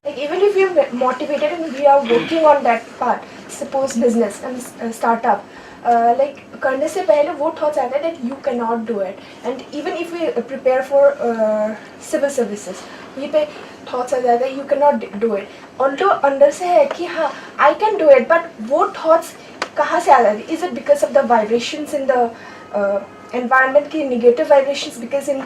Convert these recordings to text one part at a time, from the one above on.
Like even if you're motivated and we are working on that part, suppose business and startup, like करने से पहले वो thoughts आते हैं that you cannot do it, and even if we prepare for civil services, ये पे thoughts आ जाते हैं you cannot do it. Although अंदर से है कि हाँ I can do it, but वो thoughts कहाँ से आ जाती? Is it because of the vibrations in the environment की negative vibrations? Because in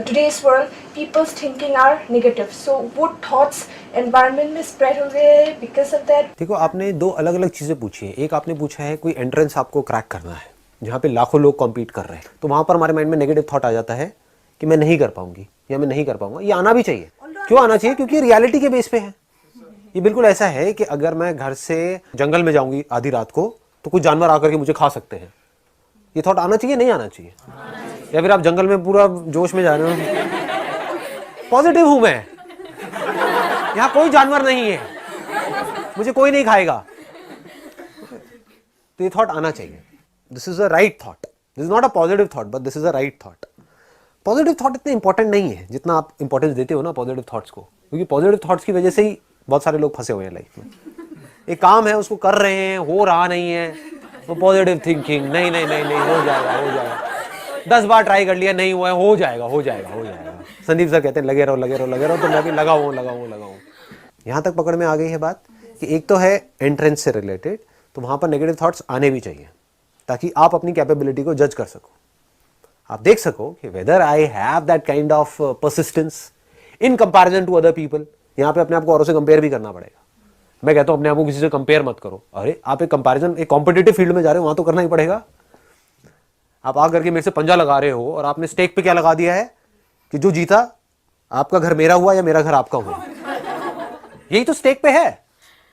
today's world people's thinking are negative, so वो thoughts environment में spread हो गए because of that. देखो, आपने दो अलग अलग चीज़ें पूछी हैं। एक आपने पूछा है कोई एंट्रेंस आपको क्रैक करना है जहाँ पे लाखों लोग कॉम्पीट कर रहे हैं, तो वहाँ पर हमारे माइंड में नेगेटिव थॉट आ जाता है कि मैं नहीं कर पाऊंगी या मैं नहीं कर पाऊंगा। ये आना भी चाहिए। क्यों आना चाहिए? क्योंकि रियलिटी के बेस पे है। ये बिल्कुल ऐसा है कि अगर मैं घर से जंगल में जाऊंगी आधी रात को तो कुछ जानवर आकर के मुझे खा सकते हैं। ये थॉट आना चाहिए, नहीं आना चाहिए? या फिर आप जंगल में पूरा जोश में जा रहे हो, पॉजिटिव हूं मैं, यहां कोई जानवर नहीं है, मुझे कोई नहीं खाएगा, तो ये थॉट आना चाहिए। This is a right thought, this is not a positive thought, but this is a right thought. Positive thought इतने इंपॉर्टेंट नहीं है जितना आप इंपॉर्टेंस देते हो ना पॉजिटिव थॉट्स को, क्योंकि पॉजिटिव थॉट्स की वजह से ही बहुत सारे लोग फंसे हुए हैं लाइफ में। एक काम है उसको कर रहे हैं, हो रहा नहीं है, तो पॉजिटिव थिंकिंग, नहीं नहीं नहीं नहीं, हो जाएगा हो जाएगा, 10 बार ट्राई कर लिया नहीं हुआ है, हो जाएगा हो जाएगा हो जाएगा। संदीप सर कहते हैं लगे रहो लगे रहो लगे रहो, तो मैं भी लगा हूँ। यहाँ तक पकड़ में आ गई है बात कि एक तो है एंट्रेंस से रिलेटेड, तो वहाँ पर नेगेटिव थॉट्स आने भी चाहिए ताकि आप अपनी कैपेबिलिटी को जज कर सको। आप देख सको कि whether I have that kind of persistence in comparison to other people. यहाँ पे अपने आप को औरों से कंपेयर भी करना पड़ेगा। मैं कहता हूँ अपने आप को किसी से कंपेयर मत करो। अरे आप एक कंपैरिजन, एक कॉम्पिटिटिव फील्ड में जा रहे हो, वहां तो करना ही पड़ेगा। आप आ करके मेरे से पंजा लगा रहे हो और आपने स्टेक पे क्या लगा दिया है कि जो जीता आपका घर मेरा हुआ या मेरा घर आपका हुआ। यही तो स्टेक पे है।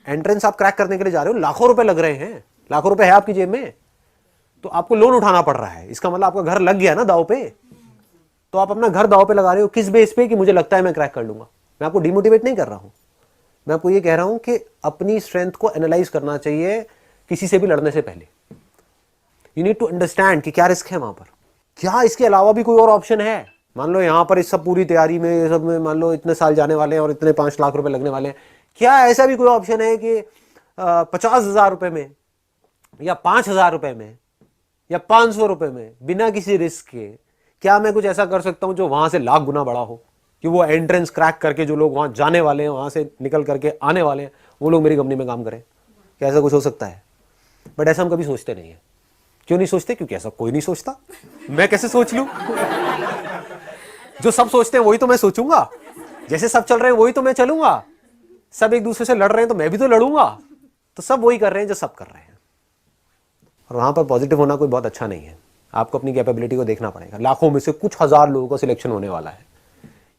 एंट्रेंस आप क्रैक करने के लिए जा रहे हो, लाखों रुपए लग रहे हैं, लाखों रुपए है आपकी जेब में, तो आपको लोन उठाना पड़ रहा है। इसका मतलब आपका घर लग गया ना दाव पे। तो आप अपना घर दाव पे लगा रहे हो किस बेस पे कि मुझे लगता है मैं क्रैक कर लूंगा। मैं आपको डिमोटिवेट नहीं कर रहा हूं, मैं आपको ये कह रहा हूं कि अपनी स्ट्रेंथ को एनालाइज करना चाहिए किसी से भी लड़ने से पहले। यू नीड टू अंडरस्टैंड कि क्या रिस्क है वहां पर, क्या इसके अलावा भी कोई और ऑप्शन है। मान लो यहां पर इस सब पूरी तैयारी में, ये सब में मान लो इतने साल जाने वाले हैं और इतने 5 लाख रुपए लगने वाले हैं, क्या ऐसा भी कोई ऑप्शन है कि 50,000 रुपए में या 5,000 रुपए में या 500 रुपए में बिना किसी रिस्क के क्या मैं कुछ ऐसा कर सकता हूं जो वहां से लाख गुना बड़ा हो, कि वो एंट्रेंस क्रैक करके जो लोग वहां जाने वाले हैं, वहां से निकल करके आने वाले हैं, वो लोग मेरी कंपनी में काम करें? क्या ऐसा कुछ हो सकता है? बट ऐसा हम कभी सोचते नहीं है। क्यों नहीं सोचते? क्योंकि ऐसा कोई नहीं सोचता। मैं कैसे सोच लूं? जो सब सोचते हैं वही तो मैं सोचूंगा, जैसे सब चल रहे हैं वही तो मैं चलूंगा। सब एक दूसरे से लड़ रहे हैं तो मैं भी तो लड़ूंगा। तो सब वही कर रहे हैं जो सब कर रहे हैं, और वहां पर पॉजिटिव होना कोई बहुत अच्छा नहीं है। आपको अपनी कैपेबिलिटी को देखना पड़ेगा। लाखों में से कुछ हजार लोगों का सिलेक्शन होने वाला है।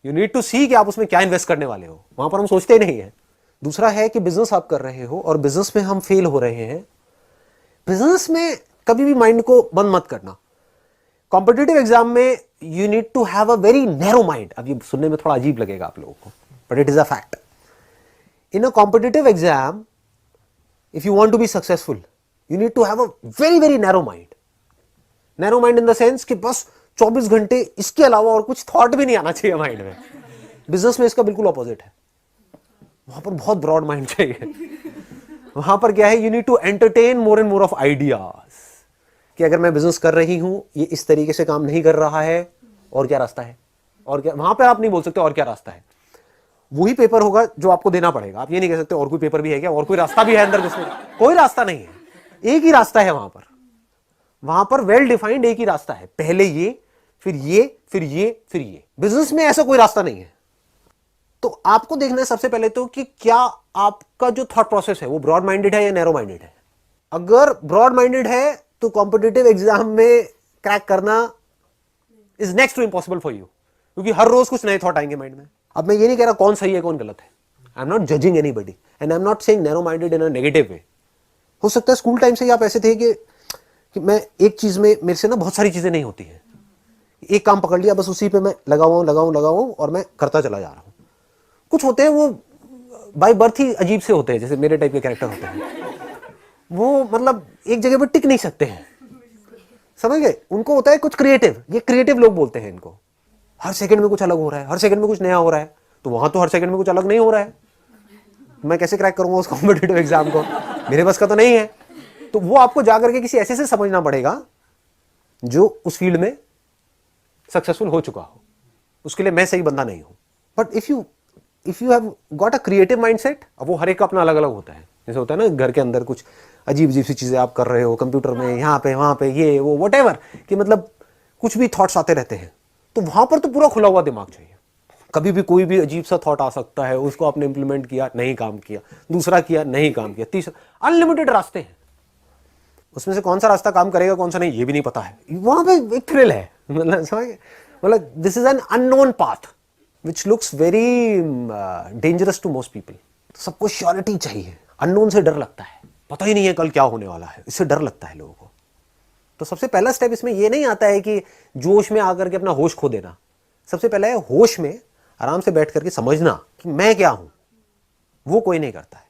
यू नीड टू सी कि आप उसमें क्या इन्वेस्ट करने वाले हो। वहां पर हम सोचते ही नहीं है। दूसरा है कि बिजनेस आप कर रहे हो और बिजनेस में हम फेल हो रहे हैं। बिजनेस में कभी भी माइंड को बंद मत करना। कॉम्पिटिटिव एग्जाम में you need to have a very narrow mind. अब ये सुनने में थोड़ा अजीब लगेगा आप लोगों को, but it is a fact. In a competitive exam if you want to be successful you need to have a very very narrow mind. Narrow mind in the sense कि बस 24 घंटे इसके अलावा और कुछ थॉट भी नहीं आना चाहिए माइंड में। बिजनेस में इसका बिल्कुल ऑपोजिट है। वहां पर बहुत ब्रॉड माइंड चाहिए। वहां पर क्या है, you need to entertain more and more of ideas कि अगर मैं बिजनेस कर रही हूं, ये इस तरीके से काम नहीं कर रहा है, और क्या रास्ता है, और क्या। वहां पर आप नहीं बोल सकते और क्या रास्ता है। वही पेपर होगा जो आपको देना पड़ेगा। आप ये नहीं कह सकते और कोई पेपर भी है क्या, और कोई रास्ता भी है अंदर घुसने का। कोई रास्ता नहीं है, एक ही रास्ता है वहां पर। वहां पर वेल डिफाइंड एक ही रास्ता है, पहले ये फिर ये फिर ये फिर ये। बिजनेस में ऐसा कोई रास्ता नहीं है। तो आपको देखना है सबसे पहले तो कि क्या आपका जो थॉट प्रोसेस है वो ब्रॉड माइंडेड है या नैरो माइंडेड है। अगर ब्रॉड माइंडेड है तो कॉम्पिटिटिव एग्जाम में क्रैक करना is next to impossible for you, क्योंकि हर रोज कुछ नए थॉट आएंगे माइंड में। अब मैं ये नहीं कह रहा कौन सही है कौन गलत है। I am not judging anybody and I am not saying narrow minded in a negative way. हो सकता है स्कूल टाइम से ही आप ऐसे थे कि मैं एक चीज में, मेरे से ना बहुत सारी चीजें नहीं होती हैं, एक काम पकड़ लिया बस उसी पे मैं लगाऊं और मैं करता चला जा रहा हूं। कुछ होते हैं वो बाय बर्थ ही अजीब से होते हैं, जैसे मेरे टाइप के कैरेक्टर होते हैं। वो मतलब एक जगह पर टिक नहीं सकते हैं, समझ गए। उनको होता है कुछ क्रिएटिव, ये क्रिएटिव लोग बोलते हैं इनको। हर सेकंड में कुछ अलग हो रहा है, हर सेकंड में कुछ नया हो रहा है। तो वहां तो हर सेकंड में कुछ अलग नहीं हो रहा है, मैं कैसे क्रैक करूंगा उस कॉम्पिटिटिव एग्जाम को, मेरे बस का तो नहीं है। तो वो आपको जाकर के किसी ऐसे से समझना पड़ेगा जो उस फील्ड में सक्सेसफुल हो चुका हो। उसके लिए मैं सही बंदा नहीं हूं। But if you have got a creative mindset, अब वो हर एक का अपना अलग अलग होता है। जैसे होता है ना घर के अंदर कुछ अजीब अजीब सी चीजें आप कर रहे हो, कंप्यूटर में यहाँ पे वहां पे ये वो व्हाटएवर, कि मतलब कुछ भी थॉट्स आते रहते हैं, तो वहां पर तो पूरा खुला हुआ दिमाग चाहिए। कभी भी कोई भी अजीब सा थॉट आ सकता है, उसको आपने इंप्लीमेंट किया, नहीं काम किया, दूसरा किया, नहीं काम किया, तीसरा, अनलिमिटेड रास्ते हैं। उसमें से कौन सा रास्ता काम करेगा कौन सा नहीं ये भी नहीं पता है। वहां पे एक थ्रिल है, मतलब this is an unknown path which looks very dangerous to most people. सबको श्योरिटी चाहिए, अननोन से डर लगता है, पता ही नहीं है कल क्या होने वाला है, इससे डर लगता है लोगों को। तो सबसे पहला स्टेप इसमें ये नहीं आता है कि जोश में आकर के अपना होश खो देना। सबसे पहला है होश में आराम से बैठ करके समझना कि मैं क्या हूं। वो कोई नहीं करता है,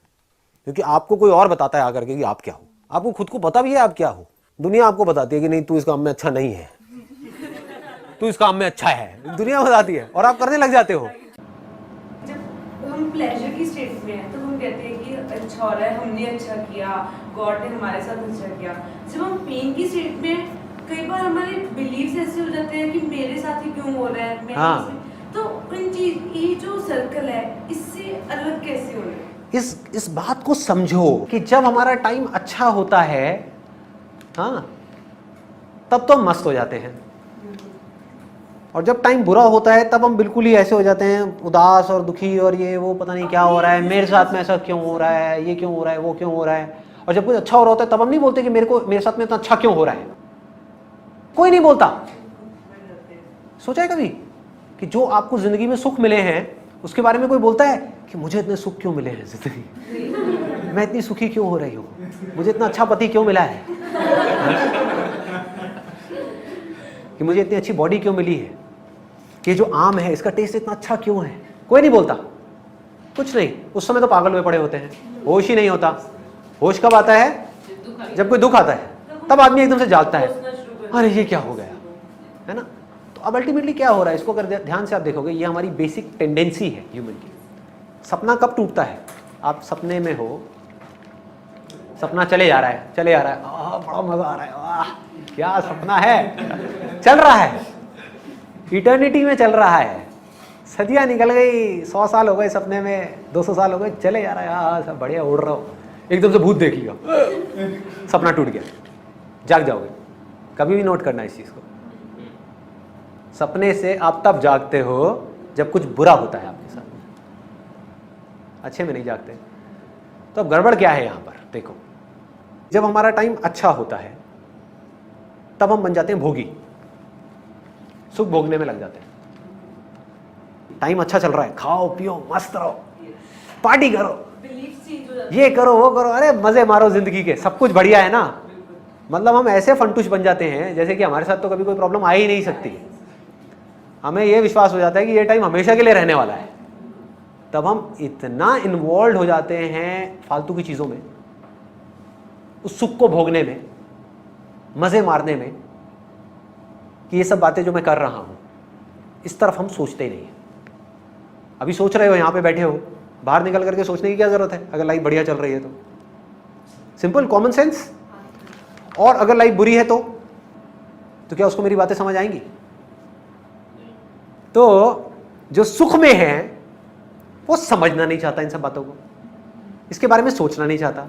क्योंकि आपको कोई और बताता है आकर के कि आप क्या हो। आपको खुद को पता भी है आप क्या हो, दुनिया आपको बताती है कि नहीं तू इस काम में अच्छा नहीं है, तू इस काम में अच्छा है, दुनिया बताती है और आप करने लग जाते हो। जब हम प्लेजर की स्टेट में हैं तो हम कहते हैं कि अच्छा हो रहा है, हमने अच्छा किया, गॉड ने हमारे साथ अच्छा किया। जब हम पेन की स्टेट में हैं, कई बार हमारे बिलीव्स ऐसे हो जाते हैं कि मेरे साथ ही क्यों हो रहा है, मैं तो इन चीज ये जो सर्कल है इससे अलग कैसे हो रहे हैं? इस बात को समझो कि जब हमारा टाइम अच्छा होता है, हाँ, तब तो हम मस्त हो जाते हैं, और जब टाइम बुरा होता है तब हम बिल्कुल ही ऐसे हो जाते हैं, उदास और दुखी और ये वो, पता नहीं क्या हो रहा है, मेरे साथ में ऐसा क्यों हो रहा है, ये क्यों हो रहा है, वो क्यों हो रहा है। और जब कुछ अच्छा हो रहा होता है तब हम नहीं बोलते कि मेरे साथ में इतना अच्छा क्यों हो रहा है। कोई नहीं बोलता। सोचा है कभी कि जो आपको जिंदगी में सुख मिले हैं उसके बारे में कोई बोलता है कि मुझे इतने सुख क्यों मिले हैं जिंदगी, मैं इतनी सुखी क्यों हो रही हूँ, मुझे इतना अच्छा पति क्यों मिला है, कि मुझे इतनी अच्छी बॉडी क्यों मिली है, कि जो आम है इसका टेस्ट इतना अच्छा क्यों है। कोई नहीं बोलता, कुछ नहीं। उस समय तो पागल हुए पड़े होते हैं, होश ही नहीं होता। होश कब आता है? जब कोई दुख आता है, तब आदमी एकदम से जागता है, अरे ये क्या हो गया, है ना। तो अब अल्टीमेटली क्या हो रहा है, इसको अगर ध्यान से आप देखोगे, ये हमारी बेसिक टेंडेंसी है ह्यूमन की। सपना कब टूटता है? आप सपने में हो, सपना चले जा रहा है, चले जा रहा है, बड़ा मजा आ रहा है, वाह क्या सपना है, चल रहा है, इटर्निटी में चल रहा है, सदियां निकल गई, 100 साल हो गए सपने में, 200 साल हो गए, चले जा रहा है, हाँ सब बढ़िया उड़ रहा हो, एकदम से भूत देख लिया, सपना टूट गया, जाग जाओगे। कभी भी नोट करना इस चीज को, सपने से आप तब जागते हो जब कुछ बुरा होता है आपके साथ, अच्छे में नहीं जागते। तो अब गड़बड़ क्या है यहाँ पर देखो, जब हमारा टाइम अच्छा होता है तब हम बन जाते हैं भोगी, सुख भोगने में लग जाते हैं। टाइम अच्छा चल रहा है, खाओ पियो मस्त रहो, पार्टी करो, ये करो वो करो, अरे मजे मारो जिंदगी के, सब कुछ बढ़िया है ना। मतलब हम ऐसे फंटूश बन जाते हैं जैसे कि हमारे साथ तो कभी कोई प्रॉब्लम आ ही नहीं सकती। हमें ये विश्वास हो जाता है कि ये टाइम हमेशा के लिए रहने वाला है। तब हम इतना इन्वॉल्व हो जाते हैं फालतू की चीज़ों में, उस सुख को भोगने में, मज़े मारने में, कि ये सब बातें जो मैं कर रहा हूँ इस तरफ हम सोचते ही नहीं हैं। अभी सोच रहे हो, यहाँ पे बैठे हो, बाहर निकल करके सोचने की क्या ज़रूरत है अगर लाइफ बढ़िया चल रही है तो। Simple common sense. और अगर लाइफ बुरी है तो क्या उसको मेरी बातें समझ आएंगी? तो जो सुख में है वो समझना नहीं चाहता इन सब बातों को, इसके बारे में सोचना नहीं चाहता।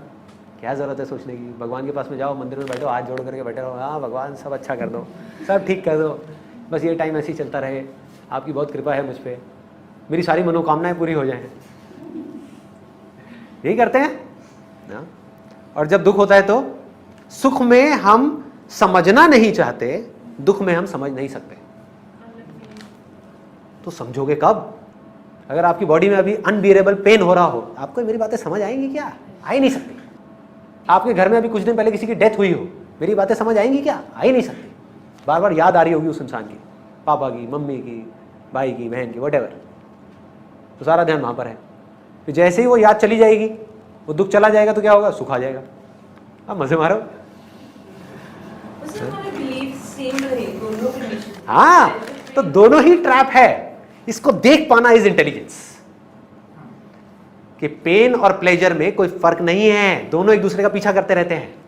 क्या ज़रूरत है सोचने की? भगवान के पास में जाओ, मंदिर में बैठो, हाथ जोड़ करके बैठे रहो, हाँ भगवान सब अच्छा कर दो, सब ठीक कर दो, बस ये टाइम ऐसे ही चलता रहे, आपकी बहुत कृपा है मुझ पर, मेरी सारी मनोकामनाएं पूरी हो जाएं। यही करते हैं ना। और जब दुख होता है तो सुख में हम समझना नहीं चाहते, दुख में हम समझ नहीं सकते। तो समझोगे कब? अगर आपकी बॉडी में अभी अनबियरेबल पेन हो रहा हो, आपको मेरी बातें समझ आएंगी क्या? आ ही नहीं सकती। आपके घर में अभी कुछ दिन पहले किसी की डेथ हुई हो, मेरी बातें समझ आएंगी क्या? आ ही नहीं सकती। बार बार याद आ रही होगी उस इंसान की, पापा की, मम्मी की, भाई की, बहन की, व्हाटएवर। तो सारा ध्यान वहां पर है। फिर जैसे ही वो याद चली जाएगी, वो दुख चला जाएगा, तो क्या होगा? सुख आ जाएगा। अब मजे मारो। हाँ, तो दोनों ही ट्रैप है। इसको देख पाना इज इंटेलिजेंस, कि पेन और प्लेजर में कोई फर्क नहीं है, दोनों एक दूसरे का पीछा करते रहते हैं।